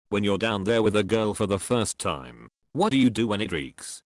When you're down there with a girl for the first time, what do you do when it reeks?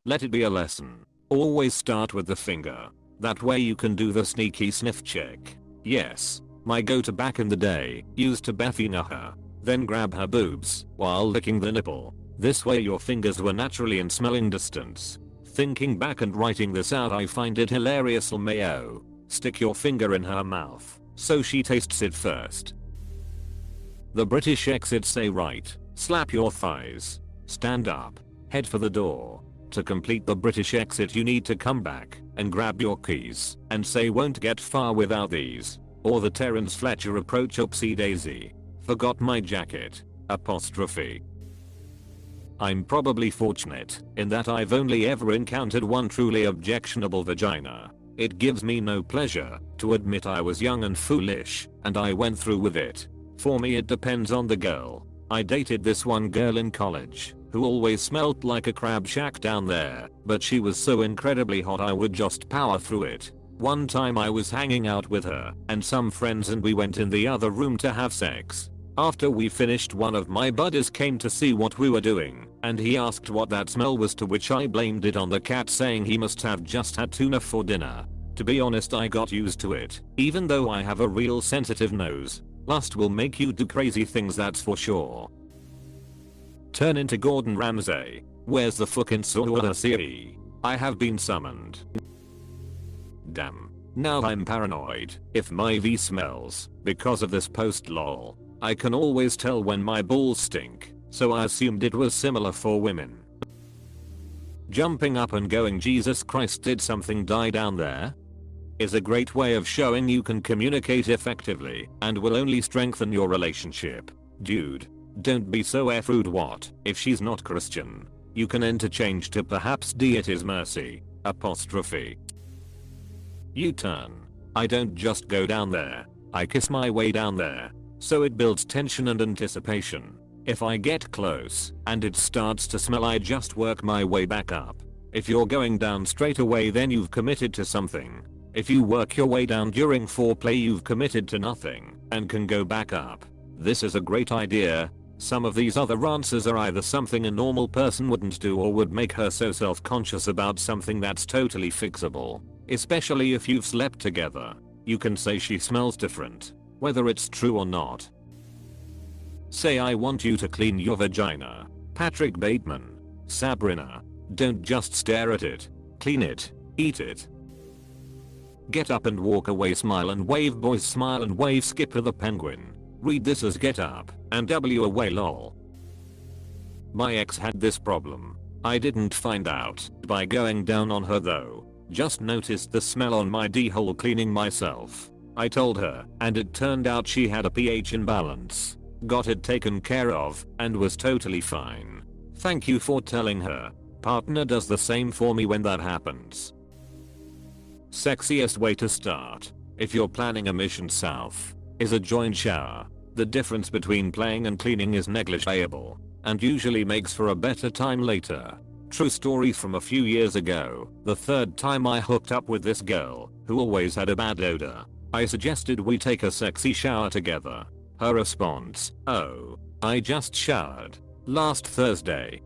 Let it be a lesson. Always start with the finger. That way you can do the sneaky sniff check. Yes, my go-to back in the day used to bafina her, then grab her boobs while licking the nipple. This way your fingers were naturally in smelling distance. Thinking back and writing this out, I find it hilarious. Mayo. Stick your finger in her mouth so she tastes it first. The British exit say right, slap your thighs, stand up, head for the door. To complete the British exit you need to come back and grab your keys and say won't get far without these. Or the Terence Fletcher approach, oopsie daisy. Forgot my jacket. Apostrophe. I'm probably fortunate in that I've only ever encountered one truly objectionable vagina. It gives me no pleasure to admit I was young and foolish and I went through with it. For me it depends on the girl. I dated this one girl in college who always smelled like a crab shack down there, but she was so incredibly hot I would just power through it. One time I was hanging out with her and some friends and we went in the other room to have sex. After we finished, one of my buddies came to see what we were doing and he asked what that smell was, to which I blamed it on the cat, saying he must have just had tuna for dinner. To be honest, I got used to it, even though I have a real sensitive nose. Lust will make you do crazy things, that's for sure. Turn into Gordon Ramsay. Where's the fucking sorcery? I have been summoned. Damn. Now I'm paranoid. If my V smells because of this post, lol. I can always tell when my balls stink, so I assumed it was similar for women. Jumping up and going Jesus Christ, did something die down there? Is a great way of showing you can communicate effectively and will only strengthen your relationship. Dude, don't be so rude. What if she's not Christian? You can interchange to perhaps D it is mercy. Apostrophe. U-turn. I don't just go down there. I kiss my way down there. So it builds tension and anticipation. If I get close and it starts to smell, I just work my way back up. If you're going down straight away, then you've committed to something. If you work your way down during foreplay, you've committed to nothing and can go back up. This is a great idea. Some of these other answers are either something a normal person wouldn't do or would make her so self-conscious about something that's totally fixable. Especially if you've slept together. You can say she smells different, whether it's true or not. Say I want you to clean your vagina. Patrick Bateman. Sabrina. Don't just stare at it. Clean it. Eat it. Get up and walk away. Smile and wave. Boys smile and wave. Skipper the penguin. Read this as get up and W away, lol. My ex had this problem. I didn't find out by going down on her though. Just noticed the smell on my D-hole cleaning myself. I told her and it turned out she had a pH imbalance. Got it taken care of and was totally fine. Thank you for telling her. Partner does the same for me when that happens. Sexiest way to start, if you're planning a mission south, is a joint shower. The difference between playing and cleaning is negligible and usually makes for a better time later. True story from a few years ago. The third time I hooked up with this girl who always had a bad odor, I suggested we take a sexy shower together. Her response, "Oh, I just showered last Thursday."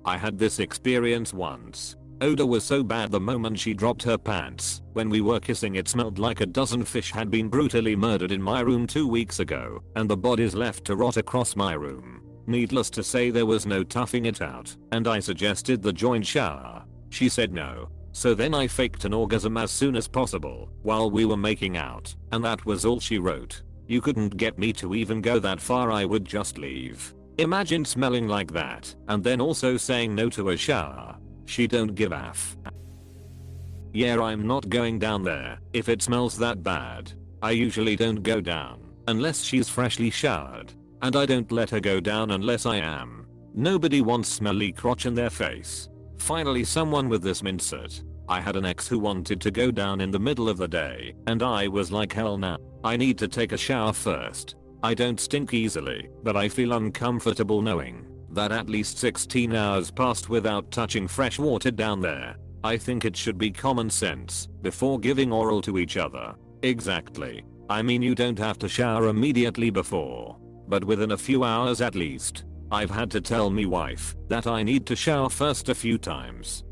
I had this experience once. Odor was so bad the moment she dropped her pants. When we were kissing, it smelled like a dozen fish had been brutally murdered in my room 2 weeks ago, and the bodies left to rot across my room. Needless to say, there was no toughing it out, and I suggested the joint shower. She said no. So then I faked an orgasm as soon as possible while we were making out, and that was all she wrote. You couldn't get me to even go that far, I would just leave. Imagine smelling like that and then also saying no to a shower. She don't give a f. Yeah, I'm not going down there if it smells that bad. I usually don't go down unless she's freshly showered, and I don't let her go down unless I am. Nobody wants smelly crotch in their face. Finally, someone with this mindset. I had an ex who wanted to go down in the middle of the day, and I was like, hell no. I need to take a shower first. I don't stink easily, but I feel uncomfortable knowing that at least 16 hours passed without touching fresh water down there. I think it should be common sense before giving oral to each other. Exactly. I mean, you don't have to shower immediately before, but within a few hours at least. I've had to tell me wife that I need to shower first a few times.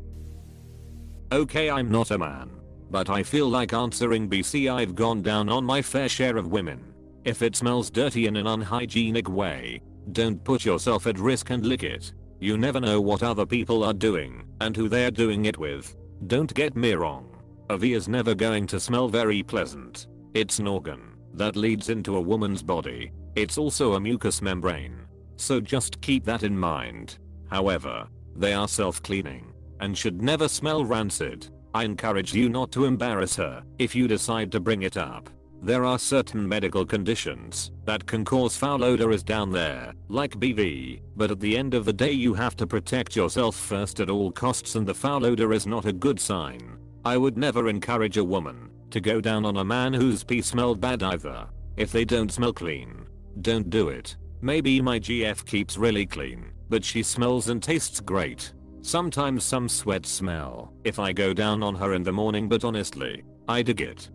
Okay, I'm not a man, but I feel like answering BC. I've gone down on my fair share of women. If it smells dirty in an unhygienic way, don't put yourself at risk and lick it. You never know what other people are doing and who they're doing it with. Don't get me wrong. A V is never going to smell very pleasant. It's an organ that leads into a woman's body. It's also a mucous membrane. So just keep that in mind. However, they are self-cleaning and should never smell rancid. I encourage you not to embarrass her if you decide to bring it up. There are certain medical conditions that can cause foul odors down there, like BV, but at the end of the day you have to protect yourself first at all costs, and the foul odor is not a good sign. I would never encourage a woman to go down on a man whose pee smelled bad either. If they don't smell clean, don't do it. Maybe my GF keeps really clean, but she smells and tastes great. Sometimes some sweat smell if I go down on her in the morning, but honestly, I dig it.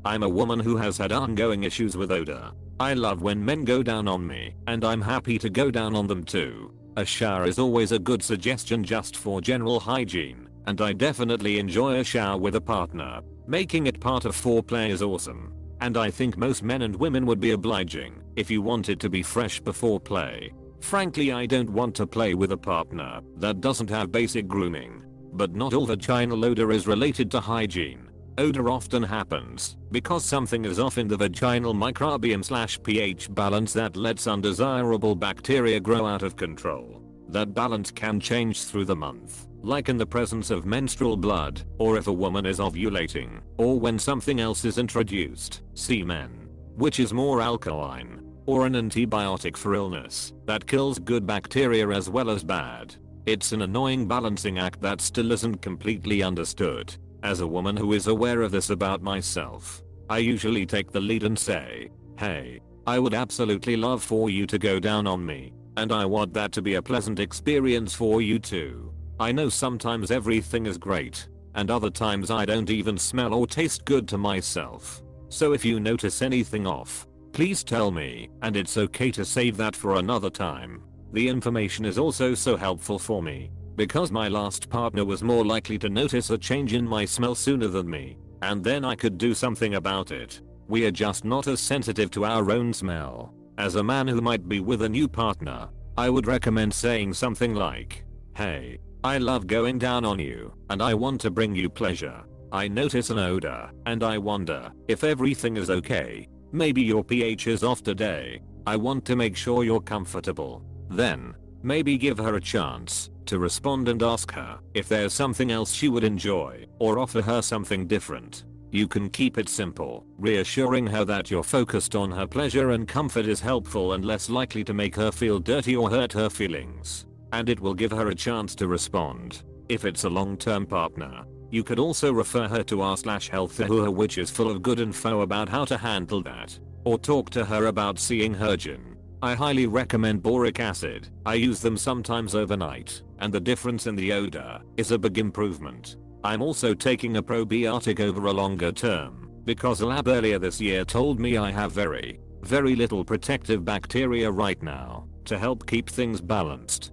I'm a woman who has had ongoing issues with odor. I love when men go down on me, and I'm happy to go down on them too. A shower is always a good suggestion just for general hygiene, and I definitely enjoy a shower with a partner. Making it part of foreplay is awesome. And I think most men and women would be obliging if you wanted to be fresh before play. Frankly, I don't want to play with a partner that doesn't have basic grooming. But not all vaginal odor is related to hygiene. Odor often happens because something is off in the vaginal microbiome/pH balance that lets undesirable bacteria grow out of control. That balance can change through the month, like in the presence of menstrual blood, or if a woman is ovulating, or when something else is introduced, semen, which is more alkaline, or an antibiotic for illness that kills good bacteria as well as bad. It's an annoying balancing act that still isn't completely understood. As a woman who is aware of this about myself, I usually take the lead and say, hey, I would absolutely love for you to go down on me, and I want that to be a pleasant experience for you too. I know sometimes everything is great, and other times I don't even smell or taste good to myself. So if you notice anything off, please tell me, and it's okay to save that for another time. The information is also so helpful for me, because my last partner was more likely to notice a change in my smell sooner than me, and then I could do something about it. We are just not as sensitive to our own smell. As a man who might be with a new partner, I would recommend saying something like, hey, I love going down on you, and I want to bring you pleasure. I notice an odor, and I wonder if everything is okay. Maybe your pH is off today. I want to make sure you're comfortable. Then, maybe give her a chance to respond and ask her if there's something else she would enjoy, or offer her something different. You can keep it simple. Reassuring her that you're focused on her pleasure and comfort is helpful and less likely to make her feel dirty or hurt her feelings. And it will give her a chance to respond. If it's a long-term partner, you could also refer her to r/health, which is full of good info about how to handle that. Or talk to her about seeing her gyn. I highly recommend boric acid. I use them sometimes overnight, and the difference in the odor is a big improvement. I'm also taking a probiotic over a longer term, because a lab earlier this year told me I have very little protective bacteria right now, to help keep things balanced.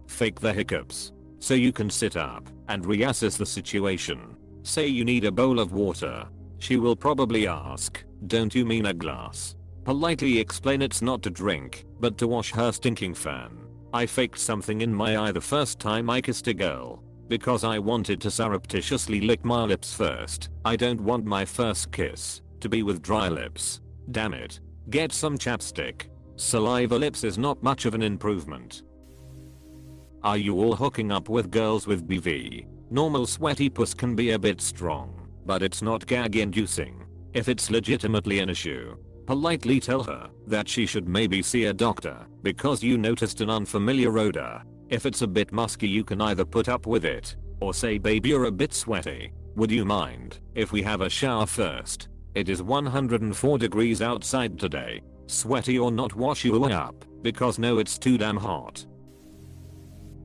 Fake the hiccups. So you can sit up and reassess the situation. Say you need a bowl of water. She will probably ask, don't you mean a glass? Politely explain it's not to drink, but to wash her stinking fan. I faked something in my eye the first time I kissed a girl, because I wanted to surreptitiously lick my lips first. I don't want my first kiss to be with dry lips. Damn it. Get some chapstick. Saliva lips is not much of an improvement. Are you all hooking up with girls with BV? Normal sweaty puss can be a bit strong, but it's not gag inducing. If it's legitimately an issue, politely tell her that she should maybe see a doctor because you noticed an unfamiliar odor. If it's a bit musky, you can either put up with it or say, babe, you're a bit sweaty. Would you mind if we have a shower first? It is 104 degrees outside today. Sweaty or not, wash you up, because no, it's too damn hot.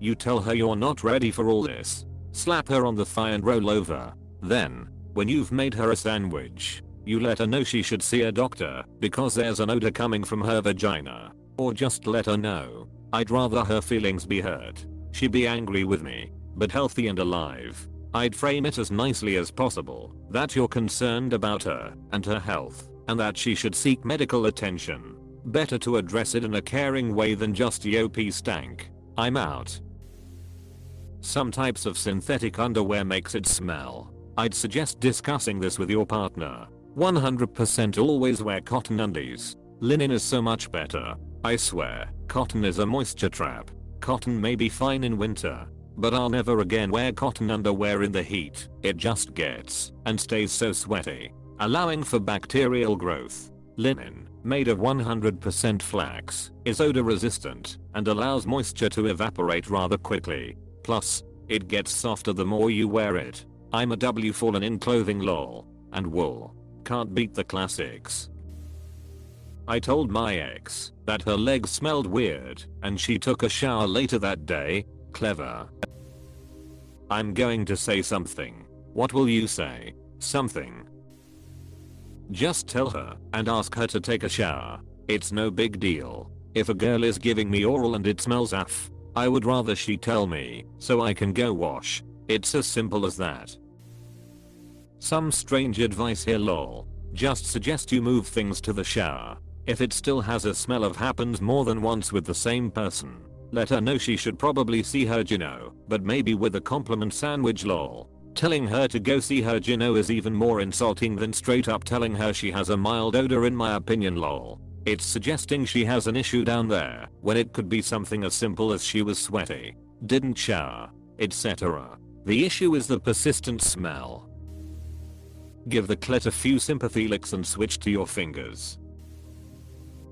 You tell her you're not ready for all this. Slap her on the thigh and roll over. Then, when you've made her a sandwich, You let her know she should see a doctor because there's an odor coming from her vagina. Or just let her know. I'd rather her feelings be hurt. She'd be angry with me, but healthy and alive. I'd frame it as nicely as possible that you're concerned about her and her health, and that she should seek medical attention. Better to address it in a caring way than just "Yo, pee stank. I'm out." Some types of synthetic underwear makes it smell. I'd suggest discussing this with your partner. 100% always wear cotton undies. Linen is so much better. I swear, cotton is a moisture trap. Cotton may be fine in winter, but I'll never again wear cotton underwear in the heat. It just gets and stays so sweaty, allowing for bacterial growth. Linen, made of 100% flax, is odor resistant and allows moisture to evaporate rather quickly. Plus, it gets softer the more you wear it. I'm a W fallen in clothing lol. And wool. Can't beat the classics. I told my ex that her legs smelled weird and she took a shower later that day. Clever. I'm going to say something. What will you say? Something. Just tell her and ask her to take a shower. It's no big deal. If a girl is giving me oral and it smells off, I would rather she tell me so I can go wash. It's as simple as that. Some strange advice here lol. Just suggest you move things to the shower. If it still has a smell of happened more than once with the same person, let her know she should probably see her Gino, but maybe with a compliment sandwich lol. Telling her to go see her Gino is even more insulting than straight up telling her she has a mild odor in my opinion lol. It's suggesting she has an issue down there when it could be something as simple as she was sweaty, didn't shower, etc. The issue is the persistent smell. Give the clit a few sympathy licks and switch to your fingers.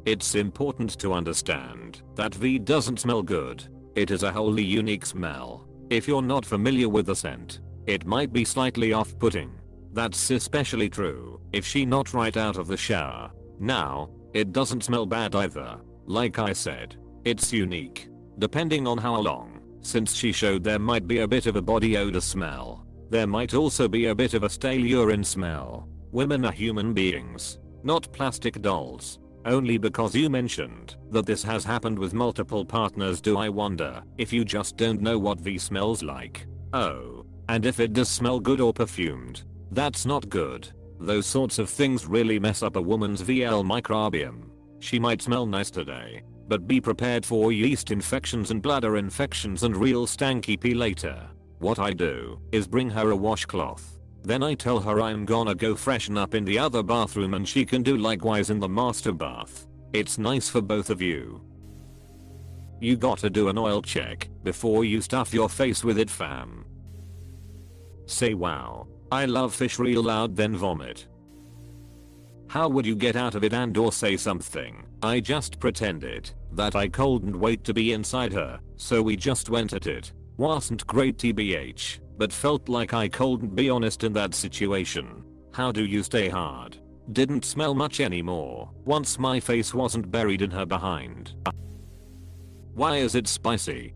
It's important to understand that V doesn't smell good. It is a wholly unique smell. If you're not familiar with the scent, it might be slightly off-putting. That's especially true if she's not right out of the shower. Now, it doesn't smell bad either. Like I said, it's unique. Depending on how long since she showed, there might be a bit of a body odor smell. There might also be a bit of a stale urine smell. Women are human beings, not plastic dolls. Only because you mentioned that this has happened with multiple partners do I wonder if you just don't know what V smells like. Oh, and if it does smell good or perfumed, that's not good. Those sorts of things really mess up a woman's VL microbiome. She might smell nice today, but be prepared for yeast infections and bladder infections and real stanky pee later. What I do is bring her a washcloth. Then I tell her I'm gonna go freshen up in the other bathroom and she can do likewise in the master bath. It's nice for both of you. You gotta do an oil check before you stuff your face with it fam. Say wow, I love fish real loud then vomit. How would you get out of it and or say something? I just pretended that I couldn't wait to be inside her, so we just went at it. Wasn't great tbh, but felt like I couldn't be honest in that situation. How do you stay hard? Didn't smell much anymore once my face wasn't buried in her behind. Why is it spicy?